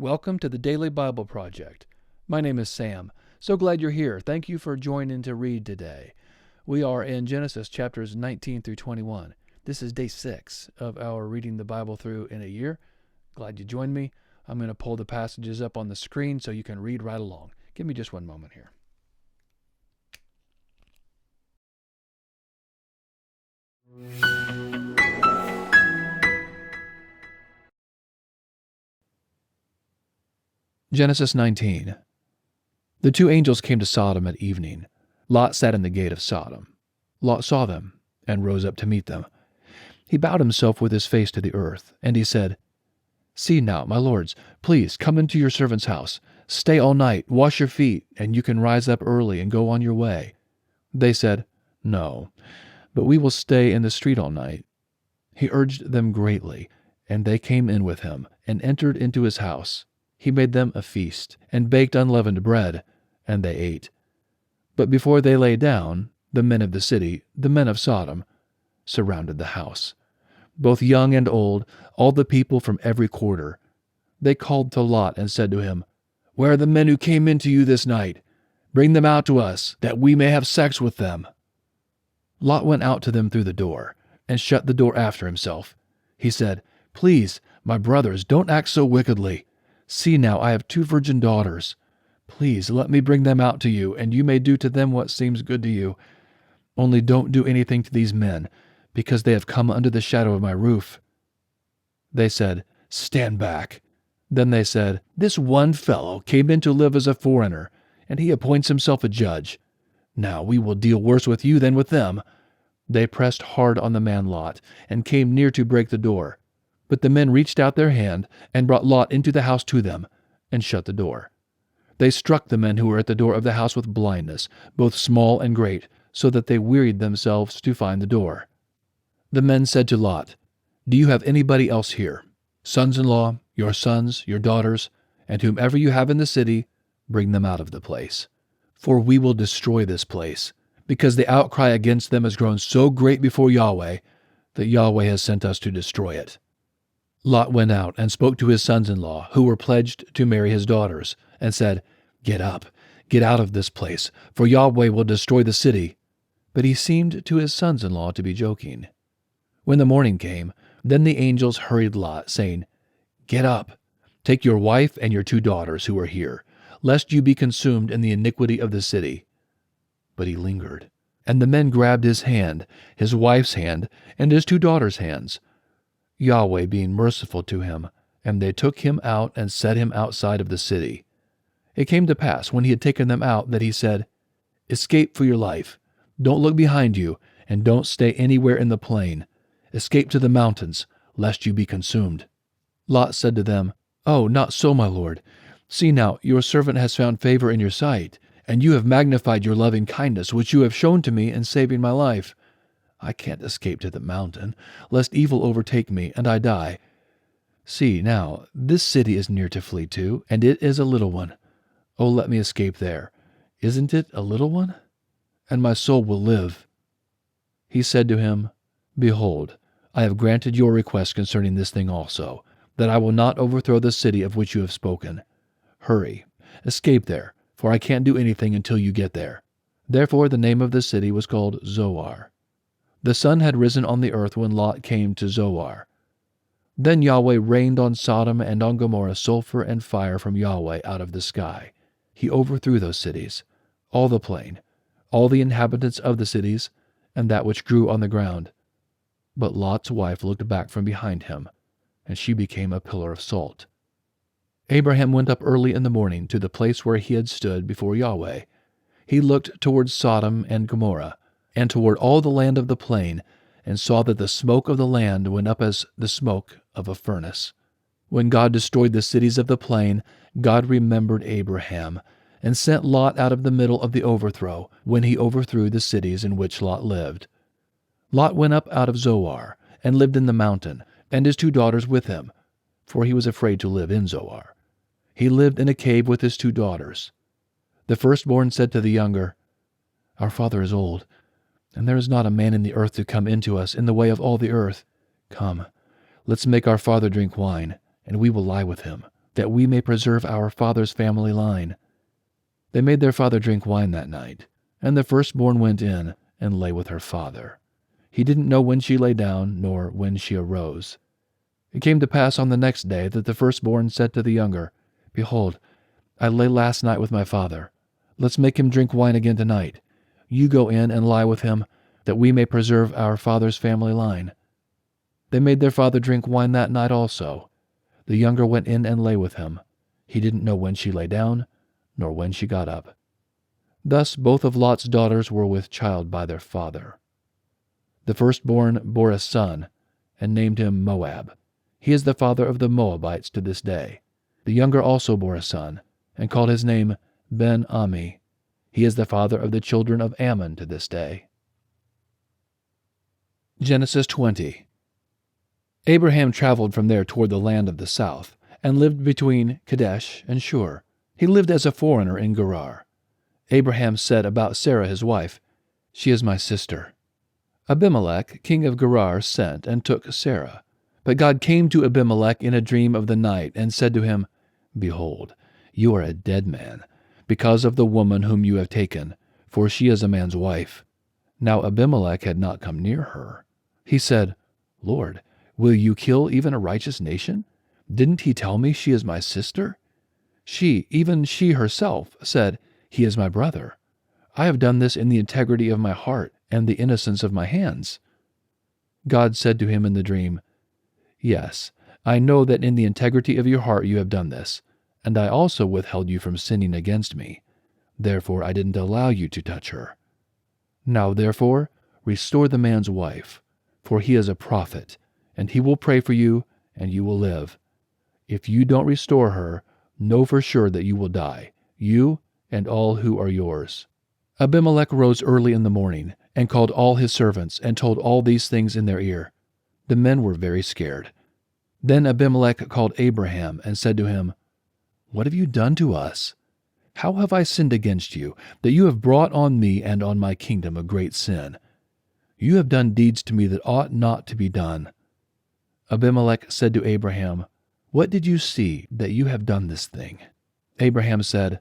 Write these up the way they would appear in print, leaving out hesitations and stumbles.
Welcome to the Daily Bible Project. My name is Sam. So glad you're here. Thank you for joining to read today. We are in Genesis chapters 19 through 21. This is day 6 of our reading the Bible through in a year. Glad you joined me. I'm going to pull the passages up on the screen so you can read right along. Give me just one moment here. Genesis 19. The two angels came to Sodom at evening. Lot sat in the gate of Sodom. Lot saw them and rose up to meet them. He bowed himself with his face to the earth, and he said, "See now, my lords, please come into your servant's house. Stay all night, wash your feet, and you can rise up early and go on your way." They said, "No, but we will stay in the street all night." He urged them greatly, and they came in with him and entered into his house. He made them a feast, and baked unleavened bread, and they ate. But before they lay down, the men of the city, the men of Sodom, surrounded the house, both young and old, all the people from every quarter. They called to Lot and said to him, "Where are the men who came into you this night? Bring them out to us, that we may have sex with them." Lot went out to them through the door, and shut the door after himself. He said, "Please, my brothers, don't act so wickedly. See now, I have 2 virgin daughters. Please let me bring them out to you, and you may do to them what seems good to you. Only don't do anything to these men, because they have come under the shadow of my roof." They said, "Stand back." Then they said, "This one fellow came in to live as a foreigner, and he appoints himself a judge. Now we will deal worse with you than with them." They pressed hard on the man Lot, and came near to break the door. But the men reached out their hand and brought Lot into the house to them, and shut the door. They struck the men who were at the door of the house with blindness, both small and great, so that they wearied themselves to find the door. The men said to Lot, "Do you have anybody else here? Sons-in-law, your sons, your daughters, and whomever you have in the city, bring them out of the place. For we will destroy this place, because the outcry against them has grown so great before Yahweh, that Yahweh has sent us to destroy it." Lot went out and spoke to his sons-in-law, who were pledged to marry his daughters, and said, "Get up, get out of this place, for Yahweh will destroy the city." But he seemed to his sons-in-law to be joking. When the morning came, then the angels hurried Lot, saying, "Get up, take your wife and your 2 daughters who are here, lest you be consumed in the iniquity of the city." But he lingered, and the men grabbed his hand, his wife's hand, and his 2 daughters' hands, Yahweh being merciful to him, and they took him out and set him outside of the city. It came to pass, when he had taken them out, that he said, "Escape for your life. Don't look behind you, and don't stay anywhere in the plain. Escape to the mountains, lest you be consumed." Lot said to them, "Oh, not so, my lord. See now, your servant has found favor in your sight, and you have magnified your loving kindness, which you have shown to me in saving my life. I can't escape to the mountain, lest evil overtake me, and I die. See, now, this city is near to flee to, and it is a little one. Oh, let me escape there. Isn't it a little one? And my soul will live." He said to him, "Behold, I have granted your request concerning this thing also, that I will not overthrow the city of which you have spoken. Hurry, escape there, for I can't do anything until you get there." Therefore the name of the city was called Zoar. The sun had risen on the earth when Lot came to Zoar. Then Yahweh rained on Sodom and on Gomorrah sulfur and fire from Yahweh out of the sky. He overthrew those cities, all the plain, all the inhabitants of the cities, and that which grew on the ground. But Lot's wife looked back from behind him, and she became a pillar of salt. Abraham went up early in the morning to the place where he had stood before Yahweh. He looked toward Sodom and Gomorrah, and toward all the land of the plain, and saw that the smoke of the land went up as the smoke of a furnace. When God destroyed the cities of the plain, God remembered Abraham, and sent Lot out of the middle of the overthrow, when he overthrew the cities in which Lot lived. Lot went up out of Zoar, and lived in the mountain, and his 2 daughters with him, for he was afraid to live in Zoar. He lived in a cave with his 2 daughters. The firstborn said to the younger, "Our father is old, and there is not a man in the earth to come into us in the way of all the earth. Come, let's make our father drink wine, and we will lie with him, that we may preserve our father's family line." They made their father drink wine that night, and the firstborn went in and lay with her father. He didn't know when she lay down, nor when she arose. It came to pass on the next day that the firstborn said to the younger, "Behold, I lay last night with my father. Let's make him drink wine again tonight. You go in and lie with him, that we may preserve our father's family line." They made their father drink wine that night also. The younger went in and lay with him. He didn't know when she lay down, nor when she got up. Thus both of Lot's daughters were with child by their father. The firstborn bore a son, and named him Moab. He is the father of the Moabites to this day. The younger also bore a son, and called his name Ben-Ami. He is the father of the children of Ammon to this day. Genesis 20. Abraham traveled from there toward the land of the south, and lived between Kadesh and Shur. He lived as a foreigner in Gerar. Abraham said about Sarah his wife, "She is my sister." Abimelech, king of Gerar, sent and took Sarah. But God came to Abimelech in a dream of the night, and said to him, "Behold, you are a dead man, because of the woman whom you have taken, for she is a man's wife." Now Abimelech had not come near her. He said, "Lord, will you kill even a righteous nation? Didn't he tell me she is my sister?" She, even she herself, said, "He is my brother. I have done this in the integrity of my heart and the innocence of my hands." God said to him in the dream, "Yes, I know that in the integrity of your heart you have done this, and I also withheld you from sinning against me. Therefore I didn't allow you to touch her. Now therefore restore the man's wife, for he is a prophet, and he will pray for you, and you will live. If you don't restore her, know for sure that you will die, you and all who are yours." Abimelech rose early in the morning, and called all his servants, and told all these things in their ear. The men were very scared. Then Abimelech called Abraham, and said to him, "What have you done to us? How have I sinned against you, that you have brought on me and on my kingdom a great sin? You have done deeds to me that ought not to be done." Abimelech said to Abraham, "What did you see that you have done this thing?" Abraham said,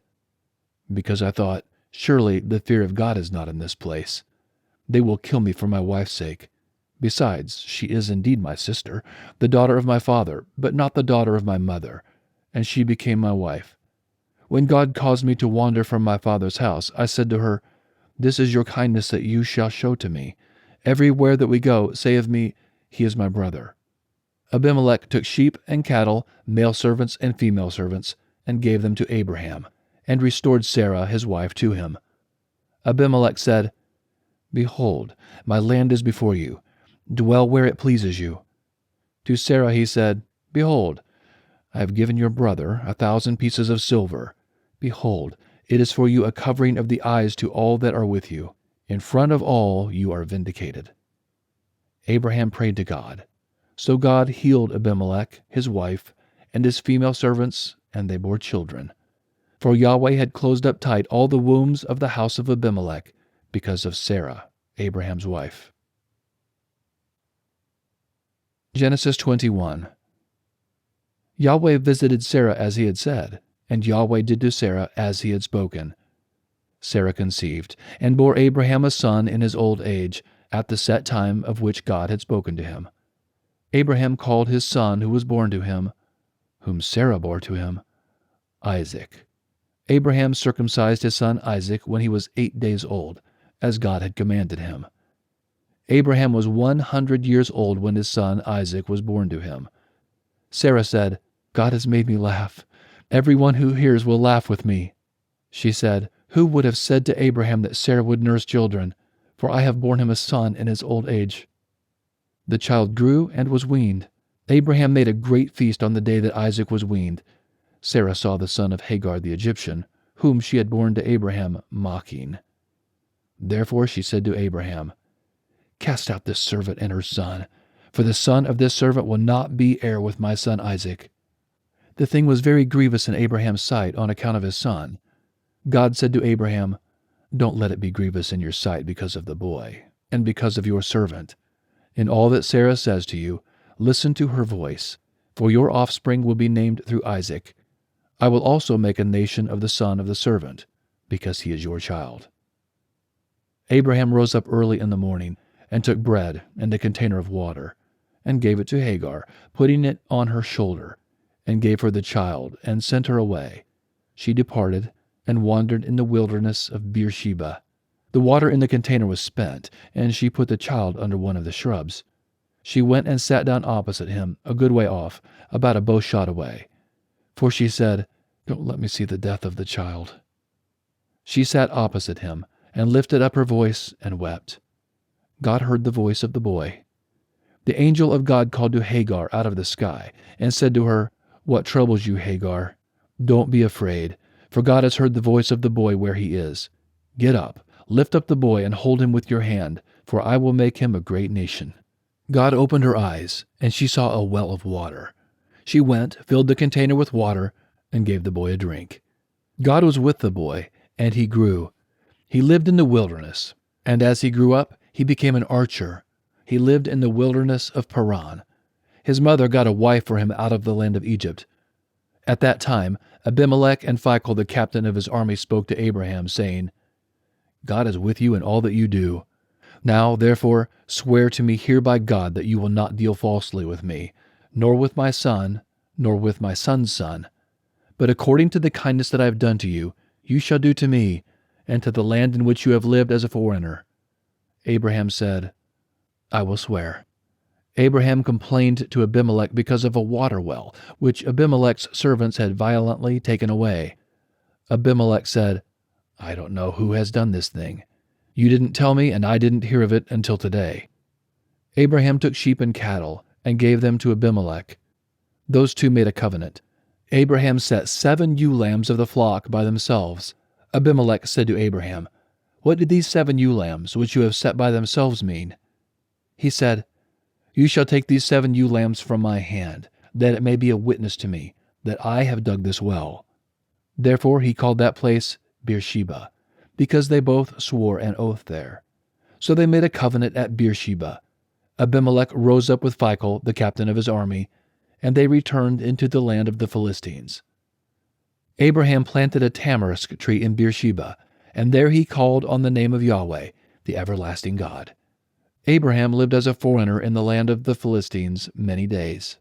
"Because I thought, surely the fear of God is not in this place. They will kill me for my wife's sake. Besides, she is indeed my sister, the daughter of my father, but not the daughter of my mother, and she became my wife. When God caused me to wander from my father's house, I said to her, 'This is your kindness that you shall show to me. Everywhere that we go, say of me, he is my brother.' Abimelech took sheep and cattle, male servants and female servants, and gave them to Abraham, and restored Sarah his wife to him. Abimelech said, 'Behold, my land is before you. Dwell where it pleases you.' To Sarah he said, 'Behold, I have given your brother 1,000 pieces of silver. Behold, it is for you a covering of the eyes to all that are with you. In front of all you are vindicated.' Abraham prayed to God. So God healed Abimelech, his wife, and his female servants, and they bore children. For Yahweh had closed up tight all the wombs of the house of Abimelech because of Sarah, Abraham's wife. Genesis 21. Yahweh visited Sarah as he had said, and Yahweh did to Sarah as he had spoken. Sarah conceived, and bore Abraham a son in his old age, at the set time of which God had spoken to him. Abraham called his son who was born to him, whom Sarah bore to him, Isaac. Abraham circumcised his son Isaac when he was 8 days old, as God had commanded him. Abraham was 100 years old when his son Isaac was born to him. Sarah said, "God has made me laugh. Everyone who hears will laugh with me." She said, "Who would have said to Abraham that Sarah would nurse children? For I have borne him a son in his old age." The child grew and was weaned. Abraham made a great feast on the day that Isaac was weaned. Sarah saw the son of Hagar the Egyptian, whom she had borne to Abraham, mocking. Therefore she said to Abraham, "Cast out this servant and her son, for the son of this servant will not be heir with my son Isaac." The thing was very grievous in Abraham's sight on account of his son. God said to Abraham, "Don't let it be grievous in your sight because of the boy, and because of your servant. In all that Sarah says to you, listen to her voice, for your offspring will be named through Isaac, I will also make a nation of the son of the servant, because he is your child." Abraham rose up early in the morning and took bread and a container of water, and gave it to Hagar, putting it on her shoulder, and gave her the child, and sent her away. She departed and wandered in the wilderness of Beersheba. The water in the container was spent, and she put the child under one of the shrubs. She went and sat down opposite him, a good way off, about a bow shot away. For she said, "Don't let me see the death of the child." She sat opposite him, and lifted up her voice and wept. God heard the voice of the boy. The angel of God called to Hagar out of the sky, and said to her, "What troubles you, Hagar? Don't be afraid, for God has heard the voice of the boy where he is. Get up, lift up the boy, and hold him with your hand, for I will make him a great nation." God opened her eyes, and she saw a well of water. She went, filled the container with water, and gave the boy a drink. God was with the boy, and he grew. He lived in the wilderness, and as he grew up, he became an archer. He lived in the wilderness of Paran. His mother got a wife for him out of the land of Egypt. At that time, Abimelech and Phicol, the captain of his army, spoke to Abraham, saying, "God is with you in all that you do. Now, therefore, swear to me here by God that you will not deal falsely with me, nor with my son, nor with my son's son. But according to the kindness that I have done to you, you shall do to me, and to the land in which you have lived as a foreigner." Abraham said, "I will swear." Abraham complained to Abimelech because of a water well, which Abimelech's servants had violently taken away. Abimelech said, "I don't know who has done this thing. You didn't tell me, and I didn't hear of it until today." Abraham took sheep and cattle and gave them to Abimelech. Those two made a covenant. Abraham set 7 ewe lambs of the flock by themselves. Abimelech said to Abraham, "What did these 7 ewe lambs which you have set by themselves mean?" He said, "You shall take these 7 ewe lambs from my hand, that it may be a witness to me that I have dug this well." Therefore he called that place Beersheba, because they both swore an oath there. So they made a covenant at Beersheba. Abimelech rose up with Phicol, the captain of his army, and they returned into the land of the Philistines. Abraham planted a tamarisk tree in Beersheba, and there he called on the name of Yahweh, the everlasting God. Abraham lived as a foreigner in the land of the Philistines many days.